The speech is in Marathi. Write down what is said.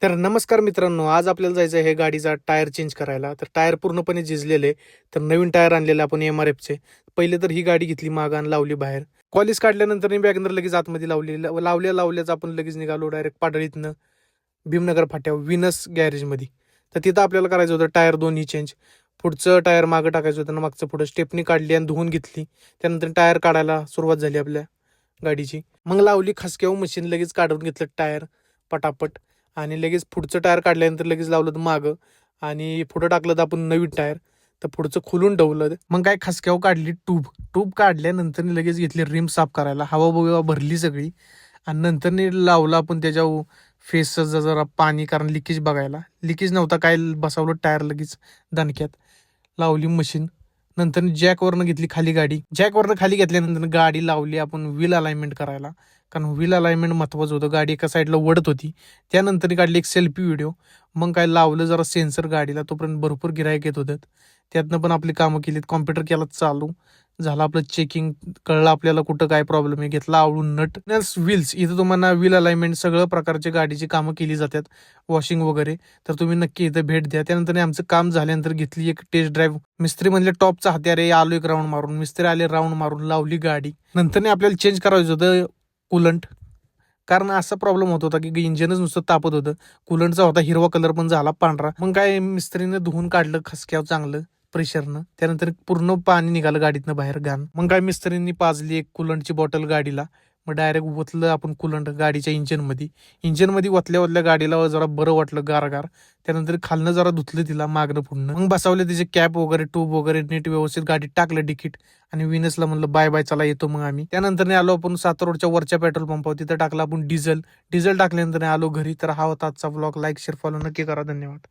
तर नमस्कार मित्रांनो, आज आपल्याला जायचं आहे गाडीचा टायर चेंज करायला. तर टायर पूर्णपणे झिजलेले. तर नवीन टायर आणलेले आपण MRFचे. पहिले तर ही गाडी घेतली मागं आणि लावली बाहेर. कॉलेज काढल्यानंतर वॅगनर लगेच आतमध्ये लावली. लावल्याच आपण लगेच निघालो डायरेक्ट पाडळीतनं भीमनगर फाट्यावर विनस गॅरेजमध्ये. तर तिथं आपल्याला करायचं होतं टायर दोन्ही चेंज. पुढचं टायर मागं टाकायचं होतं आणि मागचं पुढं स्टेपनी काढली आणि धुवून घेतली. त्यानंतर टायर काढायला सुरुवात झाली आपल्या गाडीची. मग लावली खसक्यावर मशीन, लगेच काढून घेतलं टायर पटापट. आणि लगेच पुढचं टायर काढल्यानंतर लगेच लावलं तर मागं आणि पुढं टाकलं तर आपण नवीन टायर. तर पुढचं खोलून ठेवलं. मग काय खसक्यावर काढली ट्यूब. ट्यूब काढल्यानंतर लगेच घेतली रिम साफ करायला. हवा बिवा भरली सगळी. आणि नंतर लावलं आपण त्याच्यावर फेसचं जरा पाणी, कारण लिकेज बघायला. लिकेज नव्हता काय, बसवलं टायर लगेच दणक्यात. लावली मशीन. नंतर जॅकवरनं घेतली खाली गाडी. जॅकवरनं खाली घेतल्यानंतर गाडी लावली आपण व्हील अलाइनमेंट करायला. कारण व्हील अलाइनमेंट महत्वाचं होतं. गाडी एका साईडला वडत होती. त्यानंतर काढली एक सेल्फी व्हिडिओ. मग काय लावलं जरा सेन्सर गाडीला. तोपर्यंत भरपूर गिरायक येत होतं. त्यातनं पण आपली कामं केलीत. कॉम्प्युटर केला चालू. झालं आपलं चेकिंग. कळलं आपल्याला कुठं काय प्रॉब्लेम आहे. घेतला आवळून नट व्हील्स. इथं तुम्हाला व्हील अलाइनमेंट सगळं प्रकारची गाडीची कामं केली जातात. वॉशिंग वगैरे. तर तुम्ही नक्की इथं भेट द्या. त्यानंतर आमचं काम झाल्यानंतर घेतली एक टेस्ट ड्राईव्ह. मिस्त्री म्हणले टॉपचा हत्यार आहे, आलो एक राऊंड मारून. मिस्त्री आले, राऊंड मारून लावली गाडी. नंतर आपल्याला चेंज करायचं होतं कुलंट. कारण असा प्रॉब्लेम होत होता की इंजिनच नुसतं तापत होतं. कुलंटचा होता हिरवा कलर पण झाला पांढरा. मग काय मिस्त्रीनं धुवून काढलं खसक्यावर चांगलं प्रेशरनं. त्यानंतर पूर्ण पाणी निघालं गाडीतनं बाहेर घाण. मग काय मिस्त्रींनी पाजली एक कुलंटची बॉटल गाडीला. मग डायरेक्ट ओतलं आपण कुलंट गाडीच्या इंजिनमध्ये ओतल्या गाडीला जरा बरं वाटलं गार. त्यानंतर खालनं जरा धुतलं तिला मागणं पुढनं. मग बसवले तिचे कॅप वगैरे ट्यूब वगैरे नीट व्यवस्थित गाडीत टाकलं तिकीट. आणि विनसला म्हणलं बाय बाय, चला येतो मग आम्ही. त्यानंतर आलो आपण सातारोडच्या वरच्या पेट्रोल पंपावर. तिथं टाकलं आपण डिझेल टाकल्यानंतर आलो घरी. तर हा होता आजचा ब्लॉग. लाईक शेअर फॉलो नक्की करा. धन्यवाद.